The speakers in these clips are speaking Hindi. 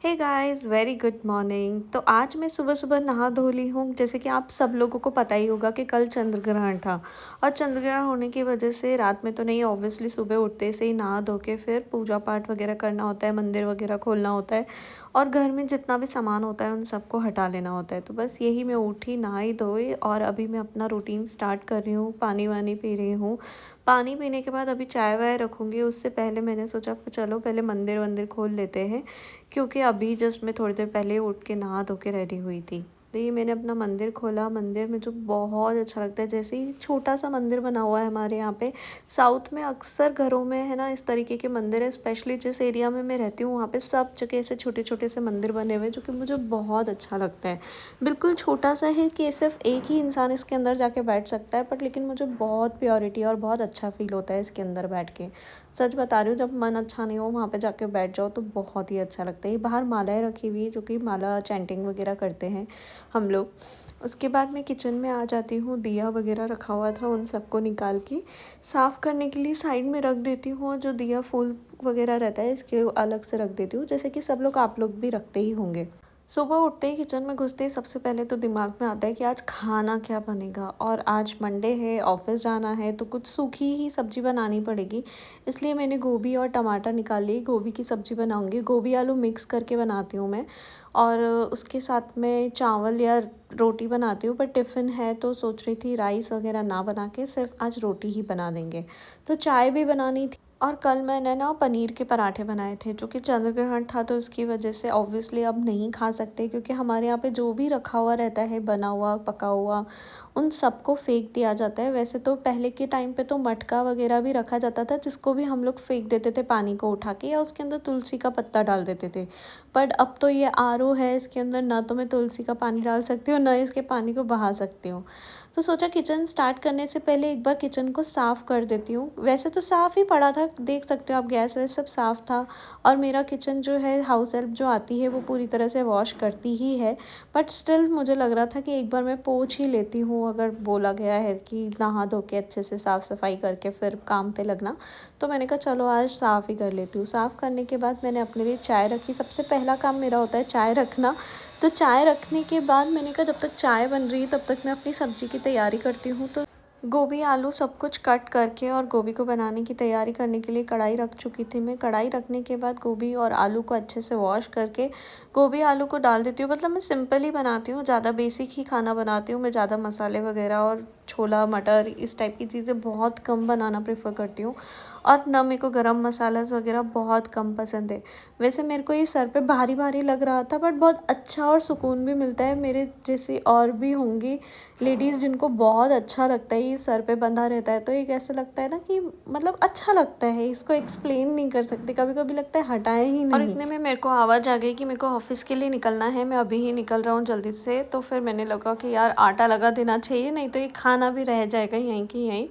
हे गाइस वेरी गुड मॉर्निंग। तो आज मैं सुबह सुबह नहा धो ली हूँ। जैसे कि आप सब लोगों को पता ही होगा कि कल चंद्र ग्रहण था और चंद्र ग्रहण होने की वजह से रात में तो नहीं, ऑब्वियसली सुबह उठते से ही नहा धो के फिर पूजा पाठ वगैरह करना होता है, मंदिर वगैरह खोलना होता है और घर में जितना भी सामान होता है उन सबको हटा लेना होता है। तो बस यही मैं उठी, नहाई धोई और अभी मैं अपना रूटीन स्टार्ट कर रही हूँ, पानी वानी पी रही हूँ। पानी पीने के बाद अभी चाय वाय रखूँगी, उससे पहले मैंने सोचा चलो पहले मंदिर वंदिर खोल लेते हैं, क्योंकि अभी जस्ट मैं थोड़ी देर पहले उठ के नहा धो के रेडी हुई थी। तो ये मैंने अपना मंदिर खोला। मंदिर में जो बहुत अच्छा लगता है, जैसे ही छोटा सा मंदिर बना हुआ है हमारे यहाँ पे। साउथ में अक्सर घरों में है ना इस तरीके के मंदिर है, स्पेशली जिस एरिया में मैं रहती हूँ वहाँ पे सब जगह ऐसे छोटे छोटे से मंदिर बने हुए हैं, जो कि मुझे बहुत अच्छा लगता है। बिल्कुल छोटा सा है कि सिर्फ एक ही इंसान इसके अंदर जाके बैठ सकता है, बट लेकिन मुझे बहुत प्योरिटी और बहुत अच्छा फील होता है इसके अंदर बैठ के। सच बता रही हूँ, जब मन अच्छा नहीं हो वहाँ पे जाके बैठ जाओ तो बहुत ही अच्छा लगता है। ये बाहर मालाएं रखी हुई है, जो कि माला चैंटिंग वगैरह करते हैं हम लोग। उसके बाद मैं किचन में आ जाती हूँ। दिया वगैरह रखा हुआ था उन सबको निकाल के साफ़ करने के लिए साइड में रख देती हूँ, और जो दिया फूल वगैरह रहता है इसके अलग से रख देती हूँ, जैसे कि सब लोग आप लोग भी रखते ही होंगे। सुबह उठते ही किचन में घुसते ही सबसे पहले तो दिमाग में आता है कि आज खाना क्या बनेगा, और आज मंडे है, ऑफिस जाना है तो कुछ सूखी ही सब्जी बनानी पड़ेगी। इसलिए मैंने गोभी और टमाटर निकाल ली, गोभी की सब्जी बनाऊंगी। गोभी आलू मिक्स करके बनाती हूँ मैं, और उसके साथ में चावल या रोटी बनाती हूँ। पर टिफ़िन है तो सोच रही थी राइस वगैरह ना बना के सिर्फ आज रोटी ही बना देंगे। तो चाय भी बनानी थी। और कल मैंने ना पनीर के पराठे बनाए थे, जो कि चंद्र ग्रहण था तो उसकी वजह से ऑब्वियसली अब नहीं खा सकते, क्योंकि हमारे यहाँ पे जो भी रखा हुआ रहता है बना हुआ पका हुआ उन सबको फेंक दिया जाता है। वैसे तो पहले के टाइम पे तो मटका वगैरह भी रखा जाता था, जिसको भी हम लोग फेंक देते थे पानी को उठा के, या उसके अंदर तुलसी का पत्ता डाल देते थे। बट अब तो ये आरओ है, इसके अंदर ना तो मैं तुलसी का पानी डाल सकती हूँ ना इसके पानी को बहा सकती हूँ। तो सोचा किचन स्टार्ट करने से पहले एक बार किचन को साफ़ कर देती हूँ। वैसे तो साफ़ ही पड़ा था, देख सकते हो आप, गैस वैस सब साफ़ था। और मेरा किचन जो है, हाउस हेल्प जो आती है वो पूरी तरह से वॉश करती ही है। बट स्टिल मुझे लग रहा था कि एक बार मैं पोंछ ही लेती हूँ, अगर बोला गया है कि नहा धो के अच्छे से साफ़ सफाई करके फिर काम पे लगना, तो मैंने कहा चलो आज साफ़ ही कर लेती हूँ। साफ़ करने के बाद मैंने अपने लिए चाय रखी। सबसे पहला काम मेरा होता है चाय रखना। तो चाय रखने के बाद मैंने कहा जब तक चाय बन रही है तब तक मैं अपनी सब्ज़ी की तैयारी करती हूँ। तो गोभी आलू सब कुछ कट करके और गोभी को बनाने की तैयारी करने के लिए कढ़ाई रख चुकी थी मैं। कढ़ाई रखने के बाद गोभी और आलू को अच्छे से वॉश करके गोभी आलू को डाल देती हूँ। मतलब मैं सिंपल ही बनाती हूँ, ज़्यादा बेसिक ही खाना बनाती हूँ मैं। ज़्यादा मसाले वगैरह और छोला मटर इस टाइप की चीज़ें बहुत कम बनाना प्रेफर करती हूँ। और ना मेरे को गरम मसाला वगैरह बहुत कम पसंद है। वैसे मेरे को ये सर पे भारी भारी लग रहा था, बट बहुत अच्छा और सुकून भी मिलता है। मेरे जैसे और भी होंगी लेडीज़ जिनको बहुत अच्छा लगता है ये सर पे बंधा रहता है, तो ये कैसे लगता है ना कि मतलब अच्छा लगता है, इसको एक्सप्लेन नहीं कर सकते। कभी कभी लगता है हटाए ही नहीं। और इतने में मेरे को आवाज़ आ गई कि मेरे को ऑफिस के लिए निकलना है, मैं अभी ही निकल रहा हूँ जल्दी से। तो फिर मैंने लगा कि यार आटा लगा देना चाहिए, नहीं तो ये खाना भी रह जाएगा यहीं कि यहीं।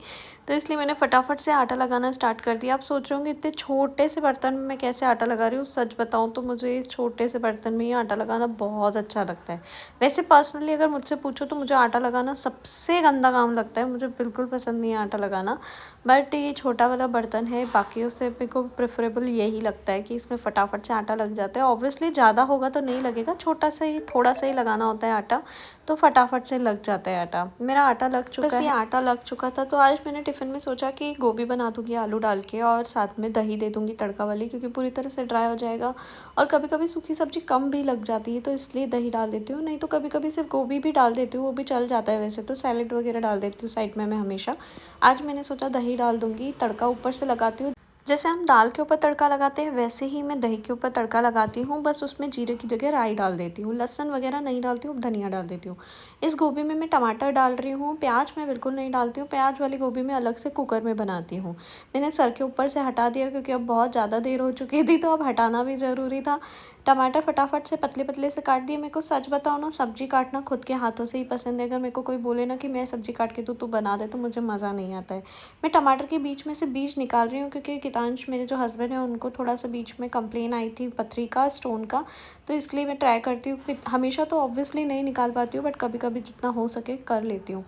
तो इसलिए मैंने फटाफट से आटा लगाना स्टार्ट कर दिया। आप सोच रहे होंगे इतने छोटे से बर्तन में मैं कैसे आटा लगा रही हूँ। सच बताऊँ तो मुझे इस छोटे से बर्तन में ही आटा लगाना बहुत अच्छा लगता है। वैसे पर्सनली अगर मुझसे पूछो तो मुझे आटा लगाना सबसे गंदा काम लगता है, मुझे बिल्कुल पसंद नहीं है आटा लगाना। बट ये छोटा वाला बर्तन है, बाकी उससे मेरे को प्रेफरेबल यही लगता है कि इसमें फटाफट से आटा लग जाता है। ऑब्वियसली ज़्यादा होगा तो नहीं लगेगा, छोटा सा ही थोड़ा सा ही लगाना होता है आटा, तो फटाफट से लग जाता है आटा। मेरा आटा लग चुका है। बस ये आटा लग चुका था, तो आज मैंने टिफ़िन में सोचा कि गोभी बना दूँगी आलू डाल के, और साथ में दही दे दूँगी तड़का वाली, क्योंकि पूरी तरह से ड्राई हो जाएगा। और कभी कभी सूखी सब्ज़ी कम भी लग जाती है तो इसलिए दही डाल देती हूँ, नहीं तो कभी कभी सिर्फ गोभी भी डाल देती हूँ, वो भी चल जाता है। वैसे तो सैलेड वगैरह डाल देती हूँ साइड में मैं हमेशा। आज मैंने सोचा दही डाल दूँगी, तड़का ऊपर से लगाती हूँ। जैसे हम दाल के ऊपर तड़का लगाते हैं वैसे ही मैं दही के ऊपर तड़का लगाती हूँ, बस उसमें जीरे की जगह राई डाल देती हूँ। लहसुन वगैरह नहीं डालती हूँ, धनिया डाल देती हूँ। इस गोभी में मैं टमाटर डाल रही हूँ, प्याज मैं बिल्कुल नहीं डालती हूँ। प्याज वाली गोभी मैं अलग से कुकर में बनाती हूँ। मैंने सर के ऊपर से हटा दिया, क्योंकि अब बहुत ज़्यादा देर हो चुकी थी तो अब हटाना भी ज़रूरी था। टमाटर फटाफट से पतले पतले से काट दिए। मेरे को सच बताओ ना, सब्जी काटना खुद के हाथों से ही पसंद है। अगर मेरे को कोई बोले ना कि मैं सब्जी काट के दूँ, तू बना दे, तो मुझे मज़ा नहीं आता है। मैं टमाटर के बीच में से बीज निकाल रही हूँ, क्योंकि गीतांश मेरे जो हस्बैंड हैं उनको थोड़ा सा बीच में कंप्लेन आई थी पथरी का, स्टोन का, तो इसलिए मैं ट्राई करती हूँ कि हमेशा तो ऑब्वियसली नहीं निकाल पाती हूँ बट कभी कभी जितना हो सके कर लेती हूँ।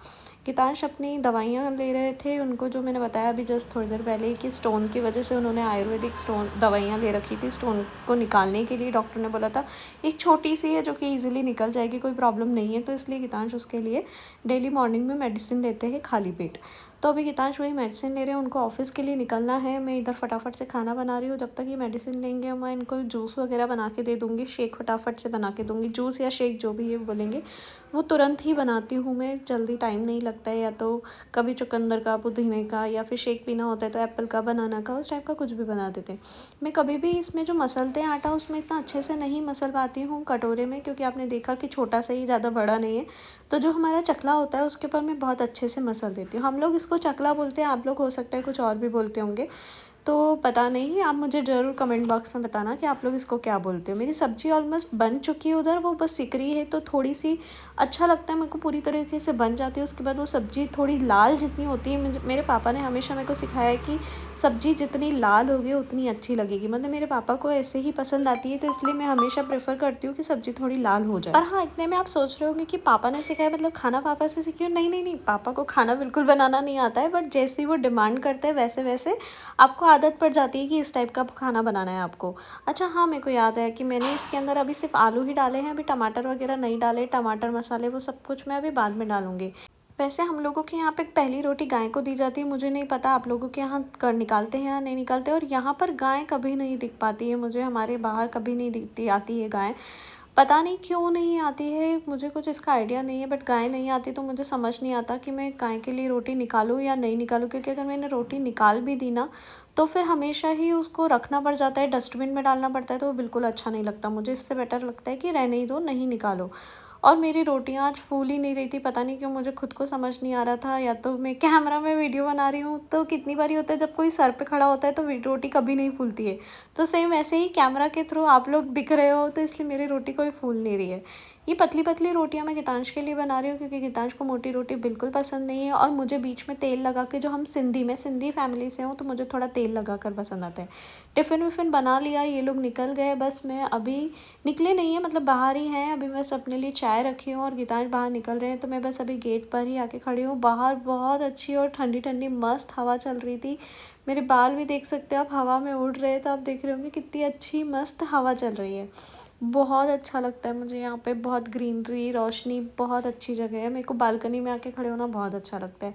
गीतांश अपनी दवाइयाँ ले रहे थे, उनको जो मैंने बताया अभी जस्ट थोड़ी देर पहले कि स्टोन की वजह से उन्होंने आयुर्वेदिक स्टोन दवाइयाँ ले रखी थी स्टोन को निकालने के लिए। डॉक्टर ने बोला था एक छोटी सी है जो कि ईजिली निकल जाएगी, कोई प्रॉब्लम नहीं है, तो इसलिए गीतांश उसके लिए डेली मॉर्निंग में मेडिसिन लेते हैं खाली पेट। तो अभी गीतांश वही मेडिसिन ले रहे हैं, उनको ऑफिस के लिए निकलना है। मैं इधर फटाफट से खाना बना रही हूँ, जब तक ये मेडिसिन लेंगे मैं इनको जूस वगैरह बना के दे दूँगी, शेक फटाफट से बना के दूँगी, जूस या शेक जो भी ये बोलेंगे वो तुरंत ही बनाती हूँ मैं, जल्दी टाइम नहीं लगता है। या तो कभी चुकंदर का, पुदीने का, या फिर शेक पीना होता है तो एप्पल का, बनाना का, उस टाइप का कुछ भी बना देते हैं। मैं कभी भी इसमें जो मसलते हैं आटा उसमें इतना अच्छे से नहीं मसल पाती हूँ कटोरे में, क्योंकि आपने देखा कि छोटा सा ही, ज़्यादा बड़ा नहीं है। तो जो हमारा चकला होता है उसके ऊपर मैं बहुत अच्छे से मसल देती हूँ। हम लोग इसको चकला बोलते हैं, आप लोग हो सकता है कुछ और भी बोलते होंगे, तो पता नहीं, आप मुझे ज़रूर कमेंट बॉक्स में बताना कि आप लोग इसको क्या बोलते हो। मेरी सब्ज़ी ऑलमोस्ट बन चुकी है उधर, वो बस सिक रही है, तो थोड़ी सी अच्छा लगता है मेरे को, पूरी तरीके से बन जाती है। उसके बाद वो सब्ज़ी थोड़ी लाल जितनी होती है, मेरे पापा ने हमेशा मेरे को सिखाया है कि सब्ज़ी जितनी लाल होगी उतनी अच्छी लगेगी, मतलब मेरे पापा को ऐसे ही पसंद आती है, तो इसलिए मैं हमेशा प्रेफर करती हूँ कि सब्ज़ी थोड़ी लाल हो जाए। पर हाँ, इतने में आप सोच रहे होंगे कि पापा ने सिखाया मतलब खाना पापा से सीखी हो। नहीं नहीं नहीं, पापा को खाना बिल्कुल बनाना नहीं आता है, बट जैसे ही वो डिमांड करते हैं वैसे वैसे आपको आदत पड़ जाती है कि इस टाइप का खाना बनाना है आपको। अच्छा हाँ, मेरे को याद है कि मैंने इसके अंदर अभी सिर्फ आलू ही डाले हैं, अभी टमाटर वगैरह नहीं डाले। टमाटर मसाले वो सब कुछ मैं अभी बाद में डालूंगी। वैसे हम लोगों के यहाँ पे पहली रोटी गाय को दी जाती है, मुझे नहीं पता आप लोगों के यहाँ कर निकालते हैं या नहीं निकालते। और यहाँ पर गाय कभी नहीं दिख पाती है मुझे, हमारे बाहर कभी नहीं दिखती आती है गाय, पता नहीं क्यों नहीं आती है, मुझे कुछ इसका आइडिया नहीं है। बट गाय नहीं आती तो मुझे समझ नहीं आता कि मैं गाय के लिए रोटी निकालूं या नहीं निकालूं, क्योंकि अगर मैंने रोटी निकाल भी दी ना तो फिर हमेशा ही उसको रखना पड़ जाता है, डस्टबिन में डालना पड़ता है, तो वो बिल्कुल अच्छा नहीं लगता मुझे। इससे बेटर लगता है कि रहने ही दो, नहीं निकालो। और मेरी रोटियां आज फूल ही नहीं रही थी, पता नहीं क्यों, मुझे खुद को समझ नहीं आ रहा था, या तो मैं कैमरा में वीडियो बना रही हूँ, तो कितनी बारी होता है जब कोई सर पे खड़ा होता है तो रोटी कभी नहीं फूलती है, तो सेम ऐसे ही कैमरा के थ्रू आप लोग दिख रहे हो, तो इसलिए मेरी रोटी कोई फूल नहीं रही है। ये पतली पतली रोटियां मैं गीतांश के लिए बना रही हूँ, क्योंकि गीतांश को मोटी रोटी बिल्कुल पसंद नहीं है, और मुझे बीच में तेल लगा के, जो हम सिंधी में सिंधी फैमिली से हूँ तो मुझे थोड़ा तेल लगा कर पसंद आता है। टिफ़िन विफ़िन बना लिया, ये लोग निकल गए, बस मैं अभी निकले नहीं है, मतलब बाहर ही हैं अभी, बस अपने लिए चाय रखी हूँ और गीतांश बाहर निकल रहे हैं, तो मैं बस अभी गेट पर ही आके खड़ी हूँ। बाहर बहुत अच्छी और ठंडी ठंडी मस्त हवा चल रही थी, मेरे बाल भी देख सकते हो आप हवा में उड़ रहे हैं, तो आप देख रहे होंगे कितनी अच्छी मस्त हवा चल रही है। बहुत अच्छा लगता है मुझे यहाँ पे, बहुत ग्रीनरी, रोशनी, बहुत अच्छी जगह है, मेरे को बालकनी में आके खड़े होना बहुत अच्छा लगता है।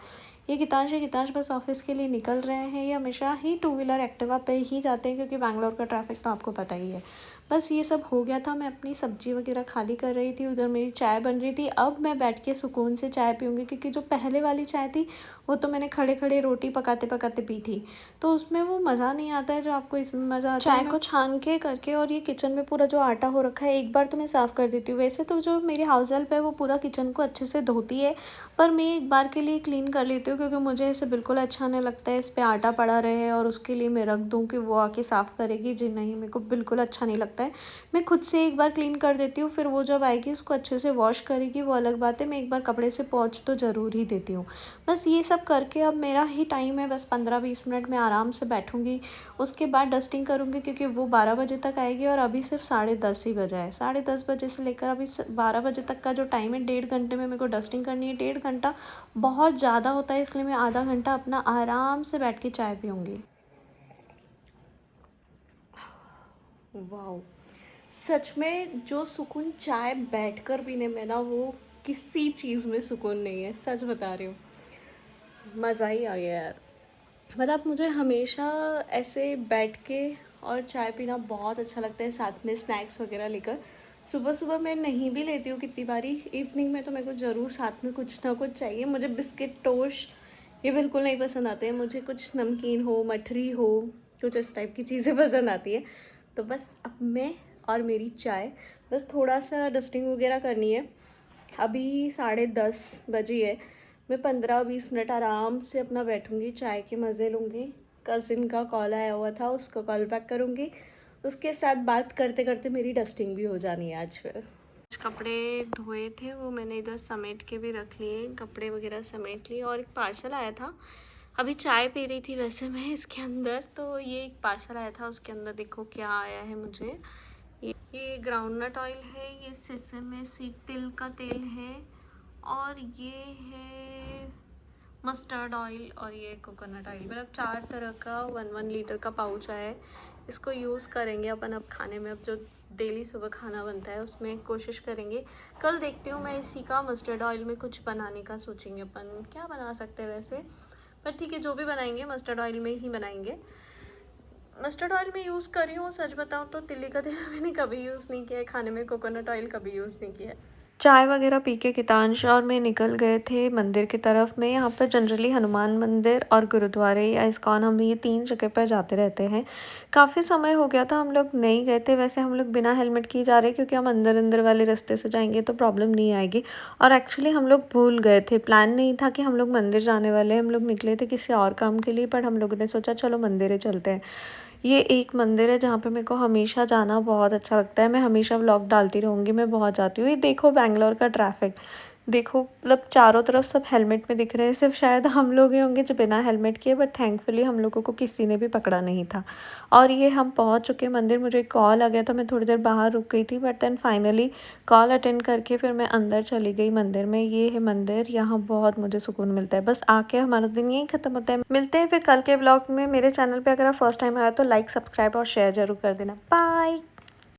ये गीतांश है, गीतांश बस ऑफिस के लिए निकल रहे हैं, ये हमेशा ही टू व्हीलर एक्टिवा पे ही जाते हैं, क्योंकि बैंगलोर का ट्रैफिक तो आपको पता ही है। बस ये सब हो गया था, मैं अपनी सब्जी वगैरह खाली कर रही थी, उधर मेरी चाय बन रही थी। अब मैं बैठ के सुकून से चाय पीऊँगी, क्योंकि जो पहले वाली चाय थी वो तो मैंने खड़े खड़े रोटी पकाते पकाते पी थी, तो उसमें वो मज़ा नहीं आता है जो आपको इसमें मज़ा आता है। चाय को छान के करके, और ये किचन में पूरा जो आटा हो रखा है एक बार तो मैं साफ़ कर देती हूँ। वैसे तो जो मेरी हाउस हेल्प है वो पूरा किचन को अच्छे से धोती है, पर मैं एक बार के लिए क्लीन कर लेती हूँ, क्योंकि मुझे ऐसे बिल्कुल अच्छा नहीं लगता है इस पर आटा पड़ा रहे और उसके लिए मैं रख दूँ कि वो आके साफ़ करेगी, जी नहीं, मेरे को बिल्कुल अच्छा नहीं लगता है। मैं खुद से एक बार क्लीन कर देती हूँ, फिर वो जब आएगी उसको अच्छे से वॉश करेगी वो अलग बात है, मैं एक बार कपड़े से पोंछ तो ज़रूर ही देती हूँ। बस ये सब करके अब मेरा ही टाइम है, बस 15-20 मिनट में आराम से बैठूँगी, उसके बाद डस्टिंग करूँगी, क्योंकि वो 12 बजे तक आएगी और अभी सिर्फ 10:30 ही बजा है। 10:30 बजे से लेकर अभी 12 बजे तक का जो टाइम है, 1.5 घंटे में मेरे को डस्टिंग करनी है। 1.5 घंटा बहुत ज़्यादा होता है, इसलिए मैं आधा घंटा अपना आराम से बैठ के चाय पीऊँगी। वाह, सच में जो सुकून चाय बैठकर पीने में ना, वो किसी चीज़ में सुकून नहीं है, सच बता रही हूँ। मज़ा ही आ गया यार, मतलब मुझे हमेशा ऐसे बैठ के और चाय पीना बहुत अच्छा लगता है, साथ में स्नैक्स वगैरह लेकर। सुबह सुबह मैं नहीं भी लेती हूँ कितनी बारी, इवनिंग में तो मेरे को ज़रूर साथ में कुछ ना कुछ चाहिए। मुझे बिस्किट, टोस्ट ये बिल्कुल नहीं पसंद आते हैं, मुझे कुछ नमकीन हो, मठरी हो, कुछ इस टाइप की चीज़ें पसंद आती है। तो बस अब मैं और मेरी चाय, बस थोड़ा सा डस्टिंग वगैरह करनी है। अभी 10:30 बजी है, मैं 15-20 मिनट आराम से अपना बैठूंगी, चाय के मज़े लूँगी। कज़िन का कॉल आया हुआ था, उसको कॉल बैक करूँगी, उसके साथ बात करते करते मेरी डस्टिंग भी हो जानी है आज। फिर कपड़े धोए थे वो मैंने इधर समेट के भी रख लिए, कपड़े वगैरह समेट लिए, और एक पार्सल आया था अभी चाय पी रही थी वैसे मैं इसके अंदर, तो ये एक पार्सल आया था, उसके अंदर देखो क्या आया है मुझे। ये ग्राउंडनट ऑयल है, ये सेसमे सीड तिल का तेल है, और ये है मस्टर्ड ऑयल, और ये कोकोनट ऑयल। मतलब 4 तरह का 1 लीटर का पाउच आया है। इसको यूज़ करेंगे अपन अब खाने में, अब जो डेली सुबह खाना बनता है उसमें कोशिश करेंगे। कल देखती हूँ मैं इसी का मस्टर्ड ऑयल में कुछ बनाने का सोचेंगे अपन, क्या बना सकते हैं वैसे। पर ठीक है, जो भी बनाएंगे मस्टर्ड ऑयल में ही बनाएंगे। मस्टर्ड ऑयल में यूज़ कर रही हूँ, सच बताऊँ तो तिल्ली का तेल मैंने कभी यूज़ नहीं किया है खाने में, कोकोनट ऑयल कभी यूज़ नहीं किया है। चाय वगैरह पी के कितांश और मैं निकल गए थे मंदिर की तरफ में। यहाँ पर जनरली हनुमान मंदिर और गुरुद्वारे या इस्कॉन, हम ये 3 जगह पर जाते रहते हैं। काफ़ी समय हो गया था हम लोग नहीं गए थे। वैसे हम लोग बिना हेलमेट के ही जा रहे हैं, क्योंकि हम अंदर अंदर वाले रास्ते से जाएंगे तो प्रॉब्लम नहीं आएगी। और एक्चुअली हम लोग भूल गए थे, प्लान नहीं था कि हम लोग मंदिर जाने वाले हैं। हम लोग निकले थे किसी और काम के लिए, पर हम लोगों ने सोचा चलो मंदिर ही चलते हैं। ये एक मंदिर है जहाँ पे मेरे को हमेशा जाना बहुत अच्छा लगता है। मैं हमेशा व्लॉग डालती रहूँगी, मैं बहुत जाती हूँ। ये देखो बैंगलोर का ट्रैफिक, देखो मतलब चारों तरफ सब हेलमेट में दिख रहे हैं, सिर्फ शायद हम लोग ही होंगे जो बिना हेलमेट किए, बट थैंकफुली हम लोगों को किसी ने भी पकड़ा नहीं था। और ये हम पहुँच चुके मंदिर। मुझे कॉल आ गया था, मैं थोड़ी देर बाहर रुक गई थी, but then finally call attend करके फिर मैं अंदर चली गई मंदिर में। ये है मंदिर, यहाँ बहुत मुझे सुकून मिलता है। बस आके हमारा दिन यही खत्म होता है। मिलते हैं फिर कल के ब्लॉग में। मेरे चैनल पे अगर आप फर्स्ट टाइम आए तो लाइक, सब्सक्राइब और शेयर जरूर कर देना। बाय।